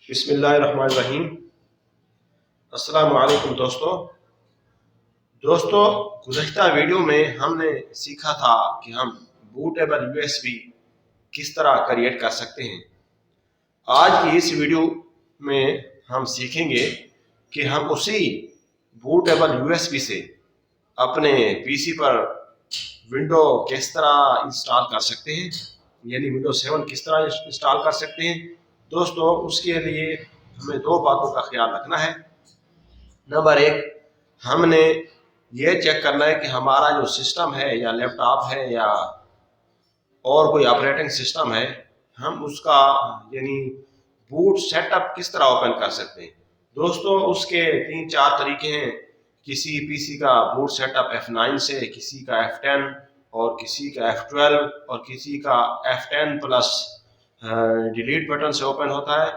बिस्मिल्लाहिर्रहमानिर्रहीम। अस्सलाम वालेकुम दोस्तों, गुज़श्ता वीडियो में हमने सीखा था कि हम बूटेबल यूएसबी किस तरह क्रिएट कर सकते हैं। आज की इस वीडियो में हम सीखेंगे कि हम उसी बूटेबल यूएसबी से अपने पीसी पर विंडो किस तरह इंस्टॉल कर सकते हैं, यानी विंडो 7 किस तरह इंस्टॉल कर सकते हैं। दोस्तों, उसके लिए हमें दो बातों का ख्याल रखना है। नंबर एक, हमने ये चेक करना है कि हमारा जो सिस्टम है या लैपटॉप है या और कोई ऑपरेटिंग सिस्टम है, हम उसका यानी बूट सेटअप किस तरह ओपन कर सकते हैं। दोस्तों, उसके 3-4 तरीके हैं। किसी पीसी का बूट सेटअप F9 से, किसी का F10 और किसी का F12 और किसी का F10 प्लस डिलीट बटन से ओपन होता है।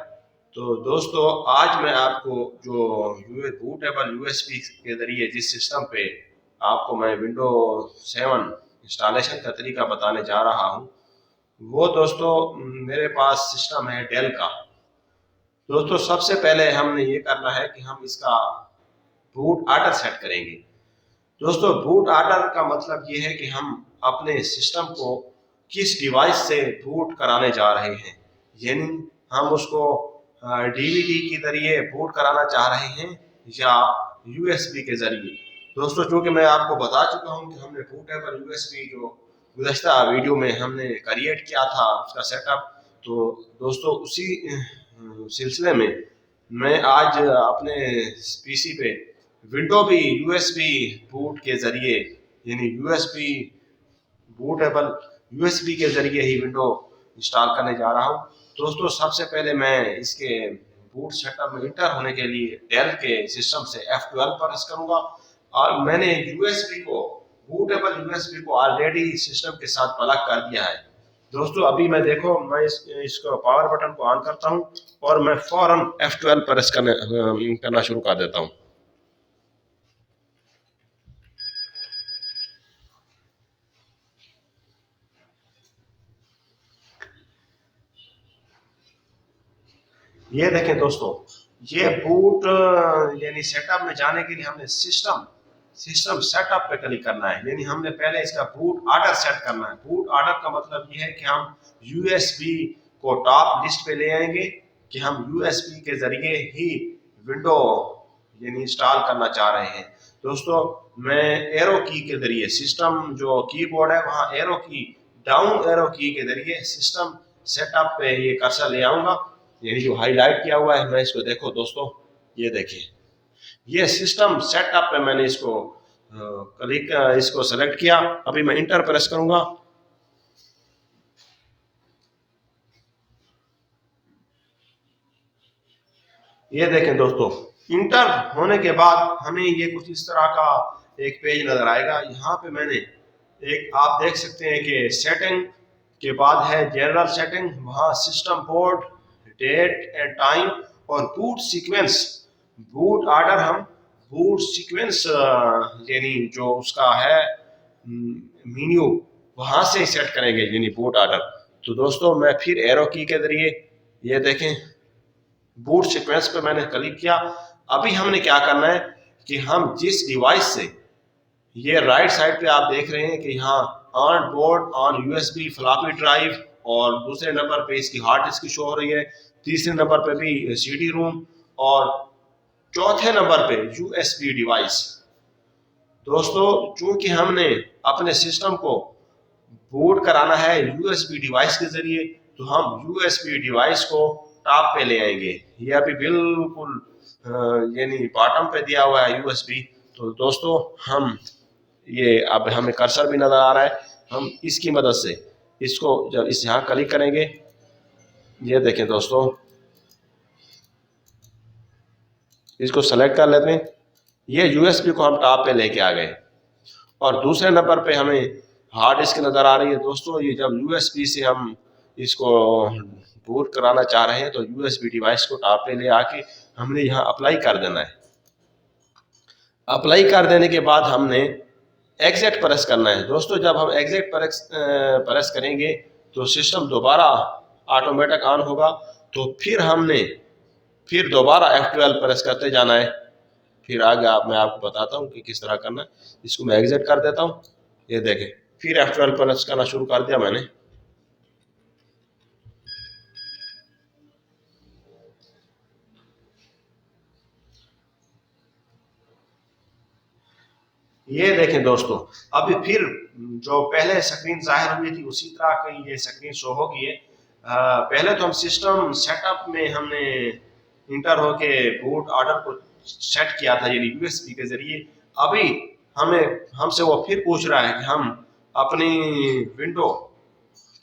तो दोस्तों, आज मैं आपको जो बूटेबल यूएसबी के जरिए जिस सिस्टम पे आपको मैं विंडो 7 इंस्टॉलेशन का तरीका बताने जा रहा हूँ, वो दोस्तों मेरे पास सिस्टम है डेल का। दोस्तों, सबसे पहले हमने ये करना है कि हम इसका बूट ऑर्डर सेट करेंगे। दोस्तों, बूट ऑर्डर का मतलब ये है कि हम अपने सिस्टम को किस डिवाइस से बूट कराने जा रहे हैं, यानी हम उसको डीवीडी के जरिए बूट कराना चाह रहे हैं या यूएसबी के जरिए। दोस्तों, चूंकि मैं आपको बता चुका हूं कि हमने बूटेबल यूएसबी जो गुज़श्ता वीडियो में हमने क्रिएट किया था उसका सेटअप, तो दोस्तों उसी सिलसिले में मैं आज अपने पीसी पे विंडो भी यूएसबी बूट के जरिए यानी यूएसबी बूटेबल यूएसबी के जरिए ही विंडो इंस्टॉल करने जा रहा हूं। दोस्तों, सबसे पहले मैं इसके बूट सेटअप में इंटर होने के लिए डेल के सिस्टम से F12 प्रेस करूंगा और मैंने यूएसबी को बूटेबल यूएसबी को ऑलरेडी सिस्टम के साथ प्लग कर दिया है। दोस्तों, अभी मैं देखो मैं इसको पावर बटन को ऑन करता हूं और मैं फौरन F12 प्रेस करना शुरू कर देता हूं। ये देखें दोस्तों, ये बूट यानी सेटअप में जाने के लिए हमने सिस्टम सेटअप पे क्लिक करना है, यानी हमने पहले इसका बूट ऑर्डर सेट करना है। बूट ऑर्डर का मतलब ये है कि हम यूएसबी को टॉप लिस्ट पे ले आएंगे कि हम यूएसबी के जरिए ही विंडो यानी इंस्टॉल करना चाह रहे हैं। दोस्तों, मैं एरो की के जरिए सिस्टम जो कीबोर्ड है वहां एरो की डाउन एरो की के जरिए सिस्टम सेटअप पे ये कर्सर ले आऊंगा, यानी जो हाईलाइट किया हुआ है। मैं इसको देखो दोस्तों, ये देखिए, ये सिस्टम सेटअप पे मैंने इसको इसको सेलेक्ट किया। अभी मैं इंटर प्रेस करूंगा। ये देखें दोस्तों, इंटर होने के बाद हमें ये कुछ इस तरह का एक पेज नजर आएगा। यहाँ पे मैंने एक आप देख सकते हैं कि सेटिंग के बाद है जनरल सेटिंग, वहाँ system port, date and time और बूट सीक्वेंस। बूट ऑर्डर हम बूट सीक्वेंस यानी जो उसका है मेन्यू वहां से सेट करेंगे, यानी बूट ऑर्डर। तो दोस्तों, मैं फिर एरो की के जरिए ये देखें बूट सीक्वेंस पे मैंने क्लिक किया। अभी हमने क्या करना है कि हम जिस डिवाइस से ये राइट साइड पे आप देख रहे हैं कि यहाँ on board on USB floppy drive और दूसरे नंबर पे इसकी हार्ड डिस्क शो हो रही है, तीसरे नंबर पे भी सीडी रोम और चौथे नंबर पे यूएसबी डिवाइस। दोस्तों, चूंकि हमने अपने सिस्टम को बूट कराना है यूएसबी डिवाइस के जरिए, तो हम यूएसबी डिवाइस को टॉप पे ले आएंगे। ये अभी बिल्कुल यानी बॉटम पे दिया हुआ है यूएसबी। तो दोस्तों, हम ये अब हमें कर्सर भी नजर आ रहा है, हम इसकी मदद से इसको जब इस यहाँ क्लिक करेंगे, ये देखें दोस्तों, इसको सेलेक्ट कर लेते हैं। ये यूएसबी को हम टॉप पे लेके आ गए और दूसरे नंबर पे हमें हार्ड डिस्क नजर आ रही है। दोस्तों, ये जब यूएसबी से हम इसको बूट कराना चाह रहे हैं तो यूएसबी डिवाइस को टॉप पे ले आके हमने यहाँ अप्लाई कर देना है। अप्लाई कर देने के बाद हमने एग्जिट प्रेस करना है। दोस्तों, जब हम एग्जिट प्रेस करेंगे तो सिस्टम दोबारा ऑटोमेटिक ऑन होगा। तो फिर हमने फिर दोबारा F12 प्रेस करते जाना है। फिर आगे मैं आपको बताता हूँ कि किस तरह करना है। इसको मैं एग्जिट कर देता हूँ। ये देखें, फिर F12 प्रेस करना शुरू कर दिया मैंने। ये देखें दोस्तों, अभी फिर जो पहले स्क्रीन जाहिर हुई थी उसी तरह की ये स्क्रीन शो होगी है। पहले तो हम सिस्टम सेटअप में हमने इंटर होके बूट ऑर्डर को सेट किया था, यानी यूएसबी के जरिए। अभी हमें हमसे वो फिर पूछ रहा है कि हम अपनी विंडो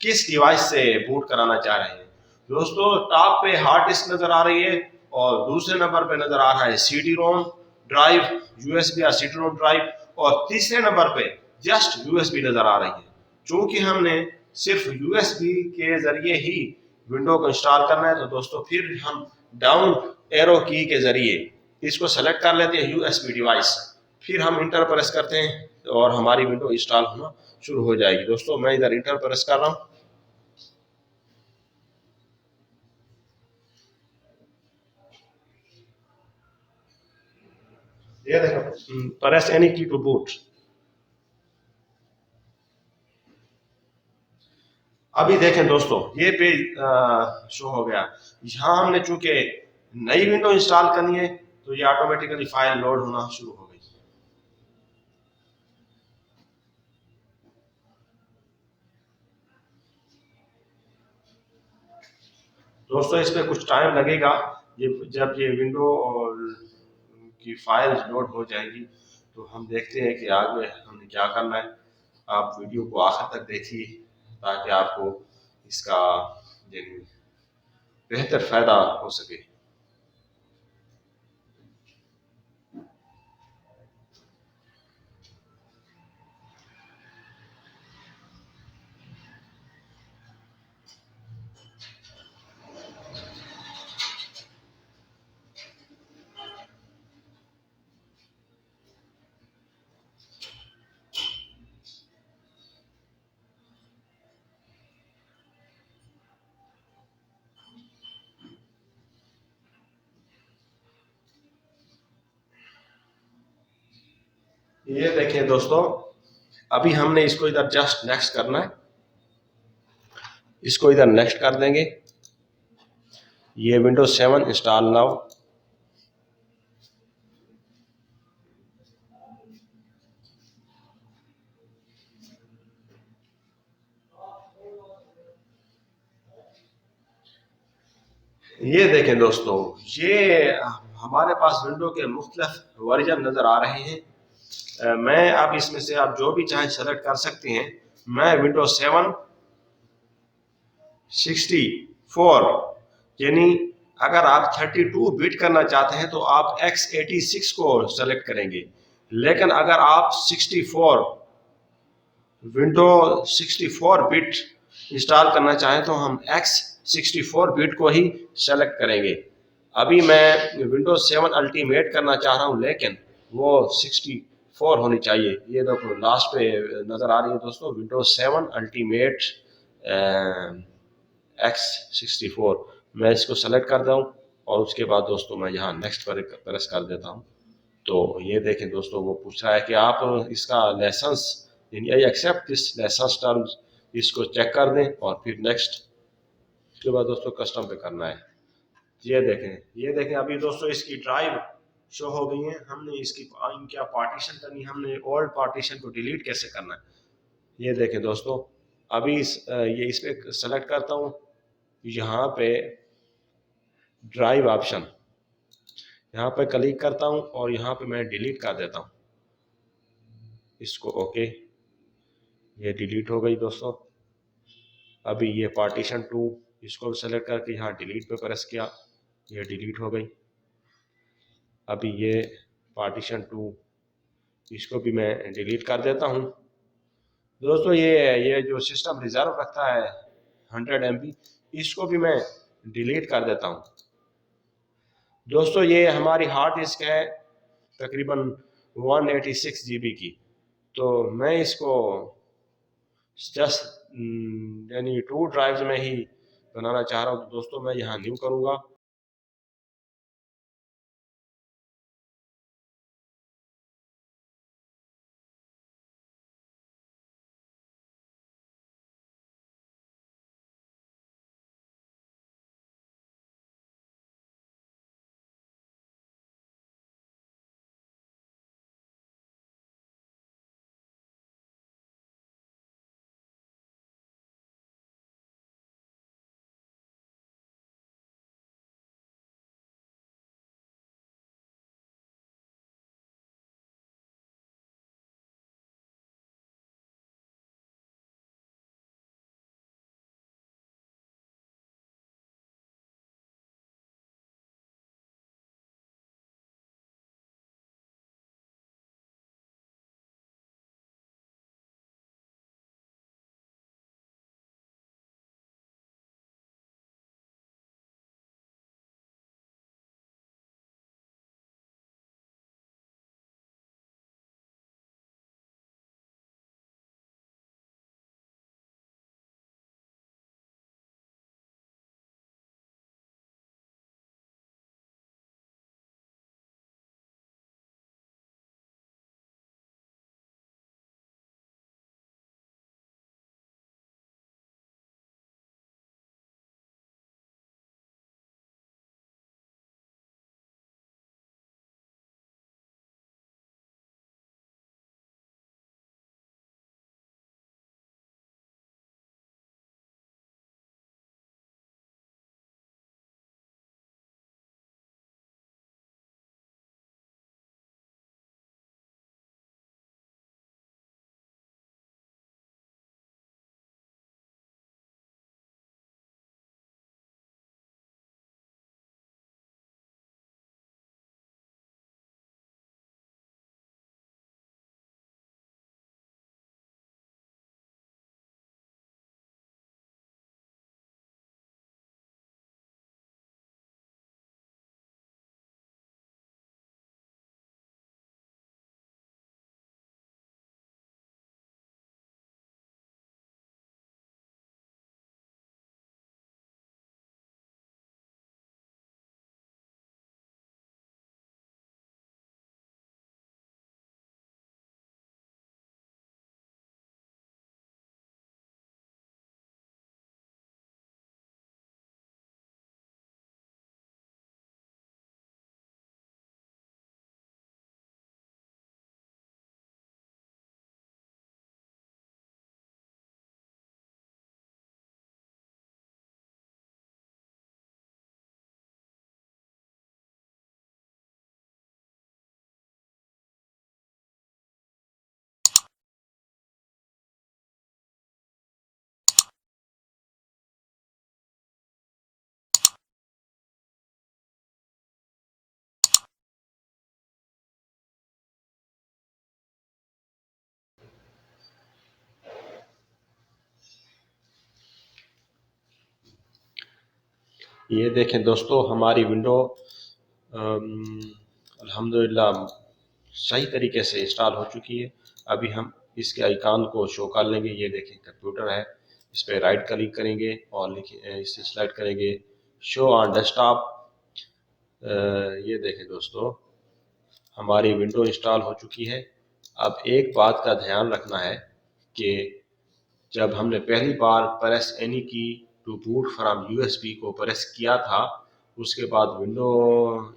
किस डिवाइस से बूट कराना चाह रहे हैं। दोस्तों, टॉप पे हार्ड डिस्क नजर आ रही है और दूसरे नंबर पे नजर आ रहा है सीडी रोम ड्राइव, यूएसबी या सीडी रोम ड्राइव, और तीसरे नंबर पे जस्ट यूएसबी नजर आ रही है। चूंकि हमने सिर्फ यूएसबी के जरिए ही विंडो को इंस्टॉल करना है, तो दोस्तों फिर हम डाउन एरो की के जरिए इसको सेलेक्ट कर लेते हैं यूएसबी डिवाइस। फिर हम इंटर प्रेस करते हैं और हमारी विंडो इंस्टॉल होना शुरू हो जाएगी। दोस्तों, मैं इधर इंटर प्रेस कर रहा हूँ। ये देखो, प्रेस एनी की टू बूट। अभी देखें दोस्तों, ये पेज शो हो गया। यहाँ हमने चूंकि नई विंडो इंस्टॉल करनी है, तो ये ऑटोमेटिकली फाइल लोड होना शुरू हो गई। दोस्तों, इस पे कुछ टाइम लगेगा। ये जब ये विंडो और की फाइल्स लोड हो जाएंगी, तो हम देखते हैं कि आगे हमने क्या करना है। आप वीडियो को आखिर तक देखिए ताकि आपको इसका बेहतर फायदा हो सके। ये देखिए दोस्तों, अभी हमने इसको इधर जस्ट नेक्स्ट करना है। इसको इधर नेक्स्ट कर देंगे। ये विंडोज 7 इंस्टॉल नाउ। ये देखें दोस्तों, ये हमारे पास विंडो के मुख्तलिफ वर्जन नज़र आ रहे हैं। मैं आप इसमें से आप जो भी चाहें सेलेक्ट कर सकते हैं। मैं विंडोज 7 64, यानी अगर आप 32 बिट करना चाहते हैं तो आप x86 को सेलेक्ट करेंगे। लेकिन अगर आप 64 विंडो 64 बिट इंस्टॉल करना चाहें तो हम x64 बिट को ही सेलेक्ट करेंगे। अभी मैं विंडोज 7 अल्टीमेट करना चाह रहा हूं, लेकिन वो 64 होनी चाहिए। ये देखो लास्ट पे नज़र आ रही है दोस्तों, विंडोज 7 अल्टीमेट x64। मैं इसको सेलेक्ट कर दूँ और उसके बाद दोस्तों मैं यहाँ नेक्स्ट पर प्रेस कर देता हूँ। तो ये देखें दोस्तों, वो पूछ रहा है कि आप इसका लाइसेंस यानी I accept this licence terms, इसको चेक कर दें और फिर नेक्स्ट। उसके बाद दोस्तों कस्टम पे करना है। ये देखें अभी दोस्तों इसकी ड्राइव शो हो गई है। हमने इसकी क्या पार्टीशन करनी, हमने ओल्ड पार्टीशन को डिलीट कैसे करना है। ये देखें दोस्तों, अभी ये इस पर सेलेक्ट करता हूँ। यहाँ पे ड्राइव ऑप्शन, यहाँ पे क्लिक करता हूँ और यहाँ पे मैं डिलीट कर देता हूँ इसको। ओके, ये डिलीट हो गई दोस्तों। अभी ये पार्टीशन 2, इसको सेलेक्ट करके यहाँ डिलीट पे प्रेस किया, ये डिलीट हो गई। अभी ये पार्टीशन 2, इसको भी मैं डिलीट कर देता हूँ। दोस्तों, ये जो सिस्टम रिजर्व रखता है 100 MB, इसको भी मैं डिलीट कर देता हूँ। दोस्तों, ये हमारी हार्ड डिस्क है तकरीबन 186 GB की। तो मैं इसको जस्ट यानी 2 ड्राइव्स में ही बनाना चाह रहा हूँ। तो दोस्तों मैं यहाँ न्यू करूँगा। ये देखें दोस्तों, हमारी विंडो अल्हम्दुलिल्लाह सही तरीके से इंस्टॉल हो चुकी है। अभी हम इसके आइकॉन को शो कर लेंगे। ये देखें कंप्यूटर है, इस पर राइट क्लिक करेंगे और लिखिए इसे सेलेक्ट करेंगे शो ऑन डेस्कटॉप। ये देखें दोस्तों, हमारी विंडो इंस्टॉल हो चुकी है। अब एक बात का ध्यान रखना है कि जब हमने पहली बार प्रेस एनी की टू बूट फ्रॉम यूएसबी को प्रेस किया था, उसके बाद विंडो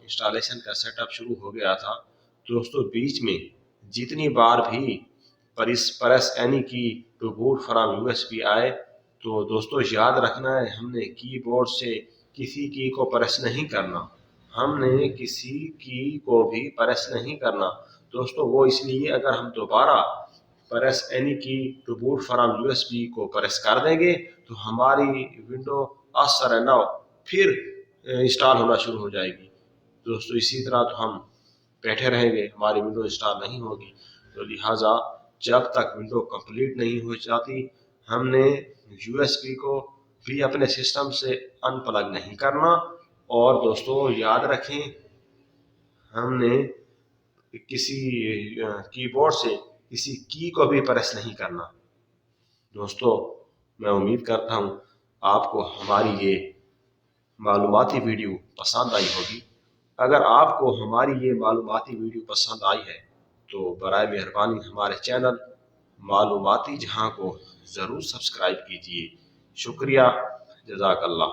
इंस्टॉलेशन का सेटअप शुरू हो गया था। दोस्तों बीच में जितनी बार भी प्रेस एनी की टू बूट फ्रॉम यूएसबी आए, तो दोस्तों याद रखना है हमने कीबोर्ड से किसी की को प्रेस नहीं करना। हमने किसी की को भी प्रेस नहीं करना दोस्तों। वो इसलिए, अगर हम दोबारा प्रेस एनी की टू बूट फ्रॉम यूएसबी को प्रेस कर देंगे तो हमारी विंडो असर है ना फिर इंस्टॉल होना शुरू हो जाएगी दोस्तों। इसी तरह तो हम बैठे रहेंगे, हमारी विंडो इंस्टॉल नहीं होगी। तो लिहाजा जब तक विंडो कंप्लीट नहीं हो जाती, हमने यूएसबी को भी अपने सिस्टम से अनप्लग नहीं करना। और दोस्तों याद रखें, हमने किसी कीबोर्ड से किसी की को भी प्रेस नहीं करना दोस्तों। मैं उम्मीद करता हूँ आपको हमारी ये मालूमाती वीडियो पसंद आई होगी। अगर आपको हमारी ये मालूमाती वीडियो पसंद आई है तो बराए मेहरबानी हमारे चैनल मालूमाती जहां को ज़रूर सब्सक्राइब कीजिए। शुक्रिया, जज़ाकल्लाह।